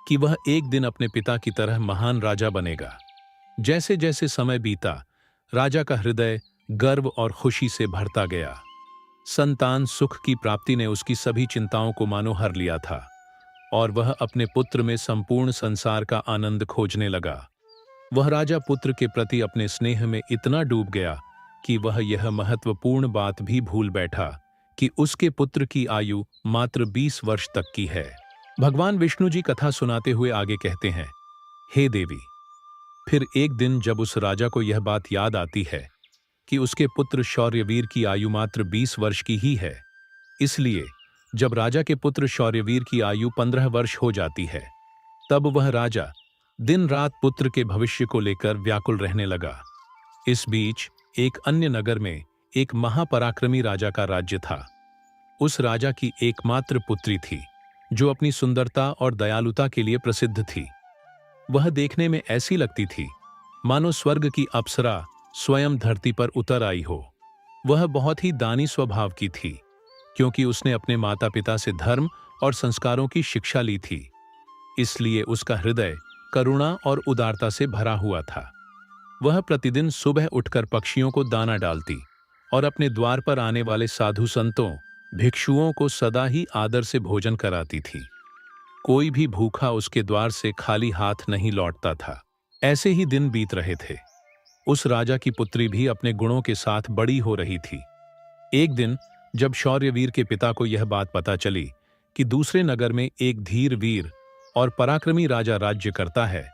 कि वह एक दिन अपने पिता की तरह महान राजा बनेगा। जैसे जैसे समय बीता, राजा का हृदय गर्व और खुशी से भरता गया। संतान सुख की प्राप्ति ने उसकी सभी चिंताओं को मानो हर लिया था और वह अपने पुत्र में संपूर्ण संसार का आनंद खोजने लगा। वह राजा पुत्र के प्रति अपने स्नेह में इतना डूब गया कि वह यह महत्वपूर्ण बात भी भूल बैठा कि उसके पुत्र की आयु मात्र 20 वर्ष तक की है। भगवान विष्णु जी कथा सुनाते हुए आगे कहते हैं, हे देवी, फिर एक दिन जब उस राजा को यह बात याद आती है कि उसके पुत्र शौर्यवीर की आयु मात्र 20 वर्ष की ही है, इसलिए जब राजा के पुत्र शौर्यवीर की आयु 15 वर्ष हो जाती है, तब वह राजा दिन रात पुत्र के भविष्य को लेकर व्याकुल रहने लगा। इस बीच एक अन्य नगर में एक महापराक्रमी राजा का राज्य था। उस राजा की एकमात्र पुत्री थी, जो अपनी सुंदरता और दयालुता के लिए प्रसिद्ध थी। वह देखने में ऐसी लगती थी मानो स्वर्ग की अप्सरा स्वयं धरती पर उतर आई हो। वह बहुत ही दानी स्वभाव की थी, क्योंकि उसने अपने माता पिता से धर्म और संस्कारों की शिक्षा ली थी। इसलिए उसका हृदय करुणा और उदारता से भरा हुआ था। वह प्रतिदिन सुबह उठकर पक्षियों को दाना डालती और अपने द्वार पर आने वाले साधु संतों, भिक्षुओं को सदा ही आदर से भोजन कराती थी। कोई भी भूखा उसके द्वार से खाली हाथ नहीं लौटता था। ऐसे ही दिन बीत रहे थे। उस राजा की पुत्री भी अपने गुणों के साथ बड़ी हो रही थी। एक दिन जब शौर्यवीर के पिता को यह बात पता चली कि दूसरे नगर में एक धीर वीर और पराक्रमी राजा राज्य करता है,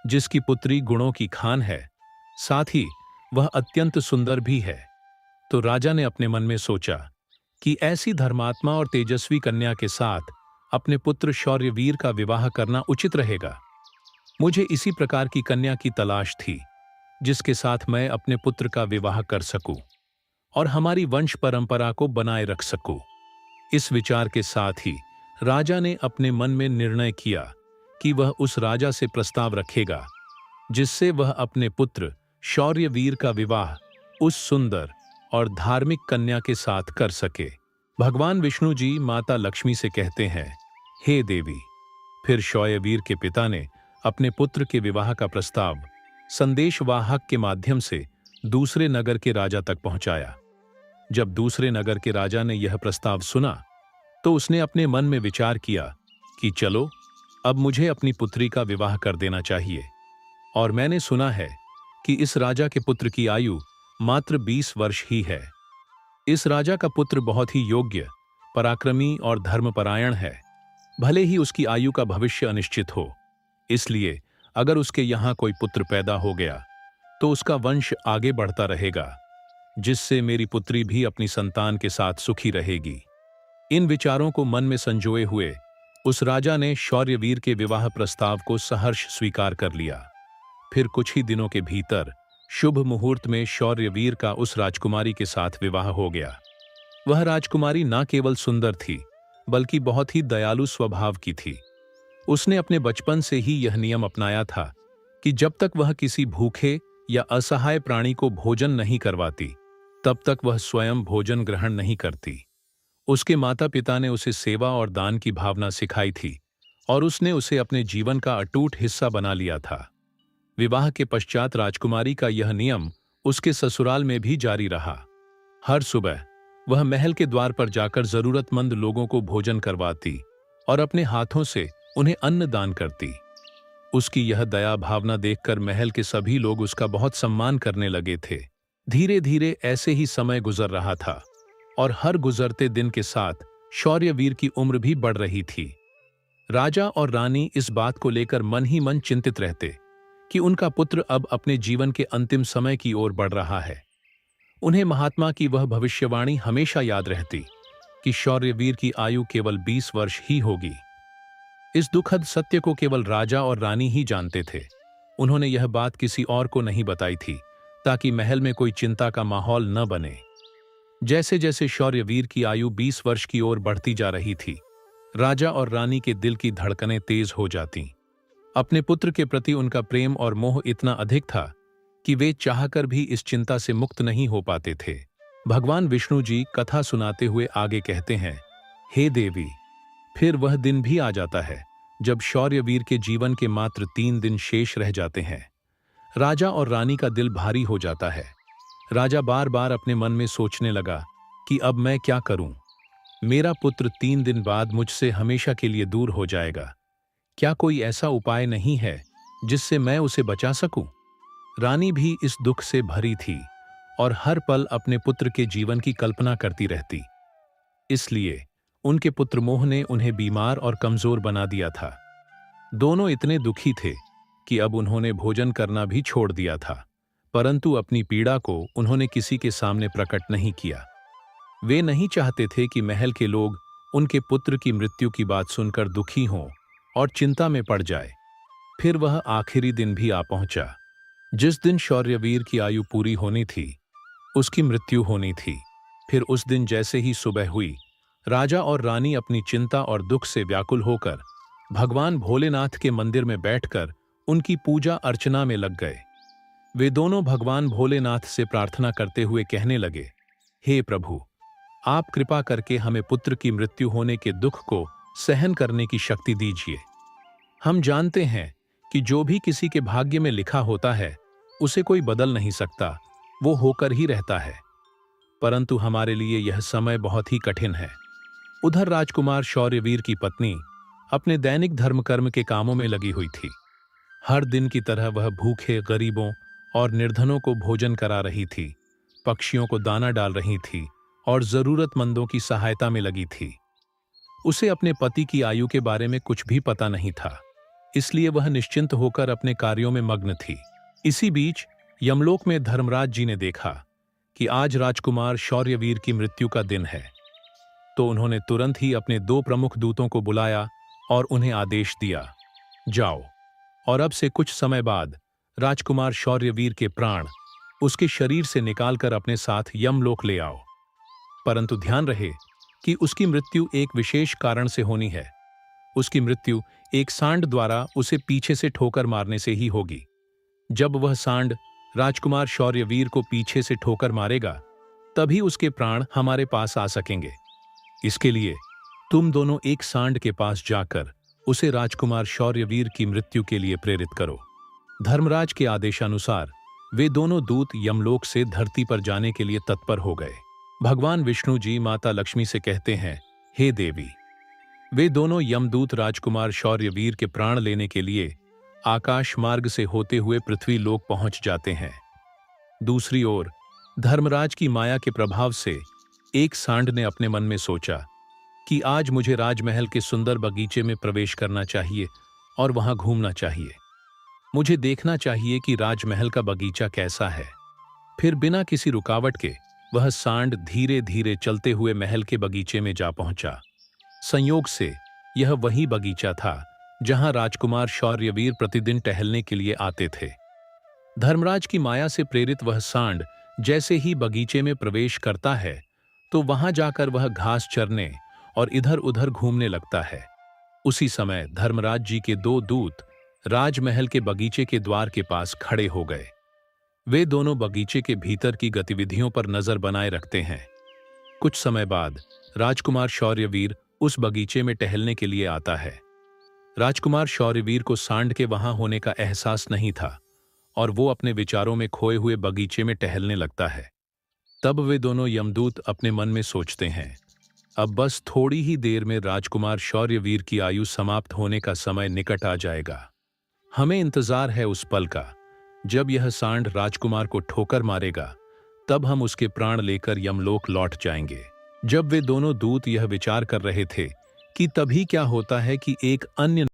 जिसकी पुत्री गुणों की खान है, साथ ही वह अत्यंत सुंदर भी है, तो राजा ने अपने मन में सोचा कि ऐसी धर्मात्मा और तेजस्वी कन्या के साथ अपने पुत्र शौर्यवीर का विवाह करना उचित रहेगा। मुझे इसी प्रकार की कन्या की तलाश थी, जिसके साथ मैं अपने पुत्र का विवाह कर सकूं और हमारी वंश परंपरा को बनाए रख सकूं। इस विचार के साथ ही राजा ने अपने मन में निर्णय किया कि वह उस राजा से प्रस्ताव रखेगा, जिससे वह अपने पुत्र शौर्यवीर का विवाह उस सुंदर और धार्मिक कन्या के साथ कर सके। भगवान विष्णु जी माता लक्ष्मी से कहते हैं, हे देवी, फिर शौर्यवीर के पिता ने अपने पुत्र के विवाह का प्रस्ताव संदेशवाहक के माध्यम से दूसरे नगर के राजा तक पहुंचाया। जब दूसरे नगर के राजा ने यह प्रस्ताव सुना, तो उसने अपने मन में विचार किया कि चलो, अब मुझे अपनी पुत्री का विवाह कर देना चाहिए। और मैंने सुना है कि इस राजा के पुत्र की आयु मात्र 20 वर्ष ही है। इस राजा का पुत्र बहुत ही योग्य, पराक्रमी और धर्मपरायण है। भले ही उसकी आयु का भविष्य अनिश्चित हो, इसलिए अगर उसके यहाँ कोई पुत्र पैदा हो गया तो उसका वंश आगे बढ़ता रहेगा, जिससे मेरी पुत्री भी अपनी संतान के साथ सुखी रहेगी। इन विचारों को मन में संजोए हुए उस राजा ने शौर्यवीर के विवाह प्रस्ताव को सहर्ष स्वीकार कर लिया। फिर कुछ ही दिनों के भीतर शुभ मुहूर्त में शौर्यवीर का उस राजकुमारी के साथ विवाह हो गया। वह राजकुमारी न केवल सुंदर थी, बल्कि बहुत ही दयालु स्वभाव की थी। उसने अपने बचपन से ही यह नियम अपनाया था कि जब तक वह किसी भूखे या असहाय प्राणी को भोजन नहीं करवाती, तब तक वह स्वयं भोजन ग्रहण नहीं करती। उसके माता पिता ने उसे सेवा और दान की भावना सिखाई थी और उसने उसे अपने जीवन का अटूट हिस्सा बना लिया था। विवाह के पश्चात राजकुमारी का यह नियम उसके ससुराल में भी जारी रहा। हर सुबह वह महल के द्वार पर जाकर जरूरतमंद लोगों को भोजन करवाती और अपने हाथों से उन्हें अन्न दान करती। उसकी यह दया भावना देखकर महल के सभी लोग उसका बहुत सम्मान करने लगे थे। धीरे धीरे ऐसे ही समय गुजर रहा था और हर गुजरते दिन के साथ शौर्यवीर की उम्र भी बढ़ रही थी। राजा और रानी इस बात को लेकर मन ही मन चिंतित रहते कि उनका पुत्र अब अपने जीवन के अंतिम समय की ओर बढ़ रहा है। उन्हें महात्मा की वह भविष्यवाणी हमेशा याद रहती कि शौर्यवीर की आयु केवल 20 वर्ष ही होगी। इस दुखद सत्य को केवल राजा और रानी ही जानते थे। उन्होंने यह बात किसी और को नहीं बताई थी, ताकि महल में कोई चिंता का माहौल न बने। जैसे जैसे शौर्यवीर की आयु 20 वर्ष की ओर बढ़ती जा रही थी, राजा और रानी के दिल की धड़कनें तेज हो जातीं। अपने पुत्र के प्रति उनका प्रेम और मोह इतना अधिक था कि वे चाहकर भी इस चिंता से मुक्त नहीं हो पाते थे। भगवान विष्णु जी कथा सुनाते हुए आगे कहते हैं, हे देवी, फिर वह दिन भी आ जाता है जब शौर्यवीर के जीवन के मात्र 3 दिन शेष रह जाते हैं, राजा और रानी का दिल भारी हो जाता है। राजा बार बार अपने मन में सोचने लगा कि अब मैं क्या करूं? मेरा पुत्र 3 दिन बाद मुझसे हमेशा के लिए दूर हो जाएगा। क्या कोई ऐसा उपाय नहीं है जिससे मैं उसे बचा सकूं? रानी भी इस दुख से भरी थी और हर पल अपने पुत्र के जीवन की कल्पना करती रहती। इसलिए उनके पुत्र मोह ने उन्हें बीमार और कमजोर बना दिया था। दोनों इतने दुखी थे कि अब उन्होंने भोजन करना भी छोड़ दिया था, परंतु अपनी पीड़ा को उन्होंने किसी के सामने प्रकट नहीं किया। वे नहीं चाहते थे कि महल के लोग उनके पुत्र की मृत्यु की बात सुनकर दुखी हों और चिंता में पड़ जाए। फिर वह आखिरी दिन भी आ पहुंचा, जिस दिन शौर्यवीर की आयु पूरी होनी थी, उसकी मृत्यु होनी थी। फिर उस दिन जैसे ही सुबह हुई, राजा और रानी अपनी चिंता और दुख से व्याकुल होकर भगवान भोलेनाथ के मंदिर में बैठकर उनकी पूजा अर्चना में लग गए। वे दोनों भगवान भोलेनाथ से प्रार्थना करते हुए कहने लगे, हे प्रभु, आप कृपा करके हमें पुत्र की मृत्यु होने के दुख को सहन करने की शक्ति दीजिए। हम जानते हैं कि जो भी किसी के भाग्य में लिखा होता है उसे कोई बदल नहीं सकता, वो होकर ही रहता है। परंतु हमारे लिए यह समय बहुत ही कठिन है। उधर राजकुमार शौर्यवीर की पत्नी अपने दैनिक धर्मकर्म के कामों में लगी हुई थी। हर दिन की तरह वह भूखे गरीबों और निर्धनों को भोजन करा रही थी, पक्षियों को दाना डाल रही थी और जरूरतमंदों की सहायता में लगी थी। उसे अपने पति की आयु के बारे में कुछ भी पता नहीं था, इसलिए वह निश्चिंत होकर अपने कार्यों में मग्न थी। इसी बीच यमलोक में धर्मराज जी ने देखा कि आज राजकुमार शौर्यवीर की मृत्यु का दिन है, तो उन्होंने तुरंत ही अपने 2 प्रमुख दूतों को बुलाया और उन्हें आदेश दिया, जाओ और अब से कुछ समय बाद राजकुमार शौर्यवीर के प्राण उसके शरीर से निकालकर अपने साथ यमलोक ले आओ। परंतु ध्यान रहे कि उसकी मृत्यु एक विशेष कारण से होनी है। उसकी मृत्यु एक सांड द्वारा उसे पीछे से ठोकर मारने से ही होगी। जब वह सांड राजकुमार शौर्यवीर को पीछे से ठोकर मारेगा, तभी उसके प्राण हमारे पास आ सकेंगे। इसके लिए तुम दोनों एक सांड के पास जाकर उसे राजकुमार शौर्यवीर की मृत्यु के लिए प्रेरित करो। धर्मराज के आदेशानुसार वे दोनों दूत यमलोक से धरती पर जाने के लिए तत्पर हो गए। भगवान विष्णु जी माता लक्ष्मी से कहते हैं, हे देवी। वे दोनों यमदूत राजकुमार शौर्यवीर के प्राण लेने के लिए आकाश मार्ग से होते हुए पृथ्वी लोक पहुंच जाते हैं। दूसरी ओर धर्मराज की माया के प्रभाव से एक सांड ने अपने मन में सोचा कि आज मुझे राजमहल के सुंदर बगीचे में प्रवेश करना चाहिए और वहां घूमना चाहिए। मुझे देखना चाहिए कि राजमहल का बगीचा कैसा है। फिर बिना किसी रुकावट के वह सांड धीरे धीरे चलते हुए महल के बगीचे में जा पहुंचा। संयोग से यह वही बगीचा था जहां राजकुमार शौर्यवीर प्रतिदिन टहलने के लिए आते थे। धर्मराज की माया से प्रेरित वह सांड जैसे ही बगीचे में प्रवेश करता है, तो वहां जाकर वह घास चरने और इधर उधर घूमने लगता है। उसी समय धर्मराज जी के 2 दूत राजमहल के बगीचे के द्वार के पास खड़े हो गए। वे दोनों बगीचे के भीतर की गतिविधियों पर नजर बनाए रखते हैं। कुछ समय बाद राजकुमार शौर्यवीर उस बगीचे में टहलने के लिए आता है। राजकुमार शौर्यवीर को सांड के वहां होने का एहसास नहीं था और वो अपने विचारों में खोए हुए बगीचे में टहलने लगता है। तब वे दोनों यमदूत अपने मन में सोचते हैं, अब बस थोड़ी ही देर में राजकुमार शौर्यवीर की आयु समाप्त होने का समय निकट आ जाएगा। हमें इंतजार है उस पल का जब यह सांड राजकुमार को ठोकर मारेगा, तब हम उसके प्राण लेकर यमलोक लौट जाएंगे। जब वे दोनों दूत यह विचार कर रहे थे कि तभी क्या होता है कि एक अन्य